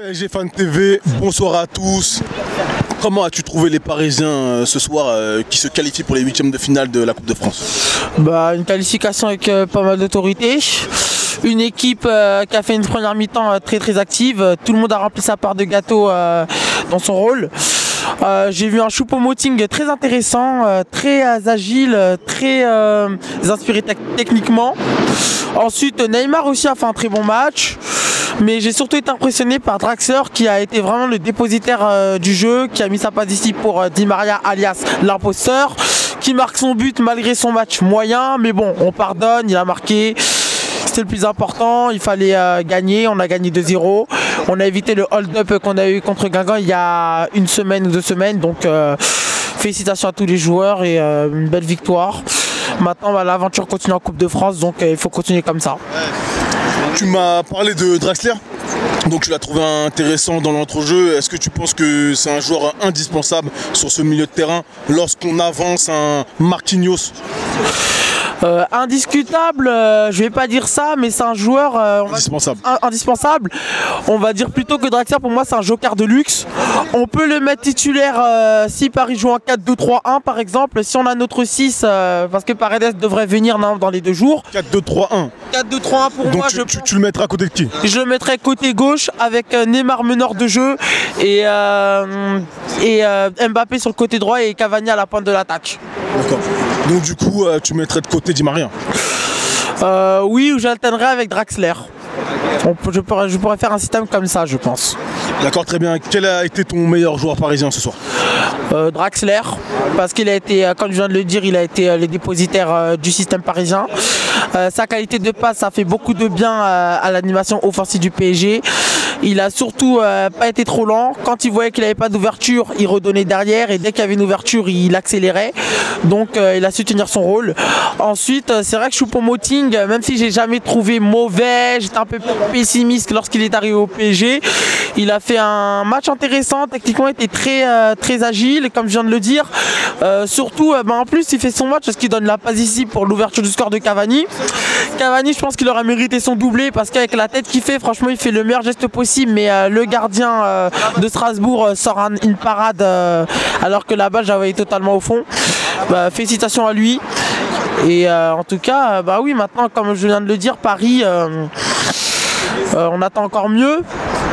PSG Fan TV, bonsoir à tous. Comment as-tu trouvé les Parisiens ce soir qui se qualifient pour les huitièmes de finale de la Coupe de France? Une qualification avec pas mal d'autorité. Une équipe qui a fait une première mi-temps très active. Tout le monde a rempli sa part de gâteau dans son rôle. J'ai vu un Choupo-Moting très intéressant, très agile, très inspiré techniquement. Ensuite, Neymar aussi a fait un très bon match. Mais j'ai surtout été impressionné par Draxler qui a été vraiment le dépositaire du jeu, qui a mis sa passe ici pour Di Maria alias l'imposteur, qui marque son but malgré son match moyen. Mais bon, on pardonne, il a marqué. C'était le plus important, il fallait gagner, on a gagné 2-0. On a évité le hold-up qu'on a eu contre Guingamp il y a une semaine ou 2 semaines. Donc félicitations à tous les joueurs et une belle victoire. Maintenant l'aventure continue en Coupe de France, donc il faut continuer comme ça. Tu m'as parlé de Draxler, donc tu l'as trouvé intéressant dans l'entrejeu. Est-ce que tu penses que c'est un joueur indispensable sur ce milieu de terrain lorsqu'on avance un Marquinhos? Indiscutable, je vais pas dire ça, mais c'est un joueur indispensable. On va dire plutôt que Draxler, pour moi, c'est un joker de luxe. On peut le mettre titulaire si Paris joue en 4-2-3-1 par exemple. Si on a notre 6, parce que Paredes devrait venir dans les 2 jours. 4-2-3-1. 4-2-3-1 pour donc moi. Tu le mettras à côté de qui? Je le mettrai côté gauche avec Neymar meneur de jeu et Mbappé sur le côté droit et Cavani à la pointe de l'attaque. D'accord. Donc du coup, tu mettrais de côté Di Maria? Oui, ou j'alternerai avec Draxler. Je pourrais faire un système comme ça, je pense. D'accord, très bien. Quel a été ton meilleur joueur parisien ce soir? Draxler, parce qu'il a été, comme je viens de le dire, il a été le dépositaire du système parisien. Sa qualité de passe, ça fait beaucoup de bien à l'animation offensive du PSG. Il a surtout pas été trop lent. Quand il voyait qu'il n'avait pas d'ouverture, il redonnait derrière et dès qu'il y avait une ouverture, il accélérait. Donc il a su tenir son rôle. Ensuite, c'est vrai que Choupo-Moting, même si j'ai jamais trouvé mauvais, j'étais un peu pessimiste lorsqu'il est arrivé au PSG. Il a fait un match intéressant, techniquement il était très agile, comme je viens de le dire. Surtout, en plus il fait son match parce qu'il donne la passe ici pour l'ouverture du score de Cavani. Cavani, je pense qu'il aura mérité son doublé parce qu'avec la tête qu'il fait, franchement il fait le meilleur geste possible. Mais le gardien de Strasbourg sort une parade alors que la balle j'avais totalement au fond. Félicitations à lui. Et en tout cas, oui, maintenant comme je viens de le dire, Paris, on attend encore mieux.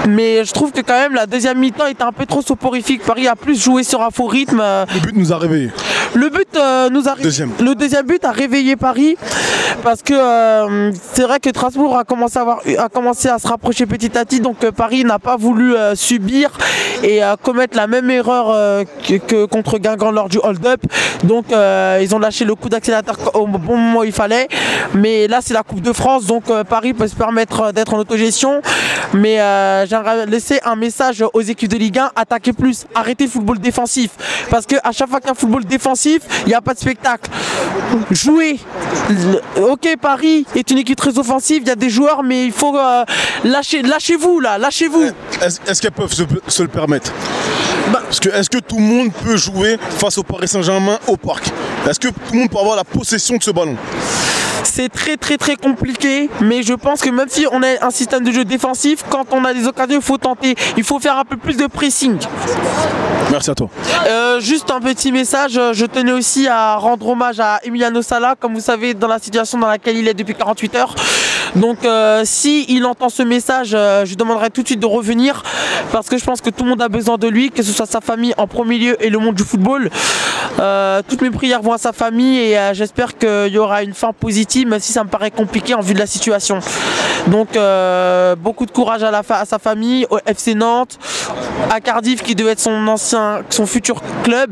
Mais je trouve que quand même la deuxième mi-temps était un peu trop soporifique. Paris a plus joué sur un faux rythme. Le but nous a réveillés. Le deuxième but a réveillé Paris parce que c'est vrai que Strasbourg a commencé à se rapprocher petit à petit. Donc Paris n'a pas voulu subir et commettre la même erreur que contre Guingamp lors du hold-up. Donc ils ont lâché le coup d'accélérateur au bon moment où il fallait. Mais là c'est la Coupe de France, donc Paris peut se permettre d'être en autogestion. Mais j'aimerais laisser un message aux équipes de Ligue 1, attaquez plus, arrêtez le football défensif. Parce qu'à chaque fois qu'il y a un football défensif, il n'y a pas de spectacle. Jouez. Ok, Paris est une équipe très offensive, il y a des joueurs, mais il faut lâchez-vous là, lâchez-vous. Est-ce qu'elles peuvent se le permettre? Est-ce que tout le monde peut jouer face au Paris Saint-Germain au Parc? Est-ce que tout le monde peut avoir la possession de ce ballon? C'est très compliqué, mais je pense que même si on a un système de jeu défensif, quand on a des occasions, il faut tenter, il faut faire un peu plus de pressing. Merci à toi. Juste un petit message, je tenais aussi à rendre hommage à Emiliano Sala, comme vous savez, dans la situation dans laquelle il est depuis 48 heures. Donc si il entend ce message, je lui demanderai tout de suite de revenir, parce que je pense que tout le monde a besoin de lui, que ce soit sa famille en premier lieu et le monde du football. Toutes mes prières vont à sa famille et j'espère qu'il y aura une fin positive, même si ça me paraît compliqué en vue de la situation. Donc beaucoup de courage à sa famille, au FC Nantes, à Cardiff qui devait être son futur club.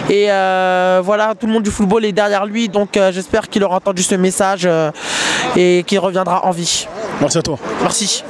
Et voilà, tout le monde du football est derrière lui, donc j'espère qu'il aura entendu ce message et qu'il reviendra en vie. Merci à toi. Merci.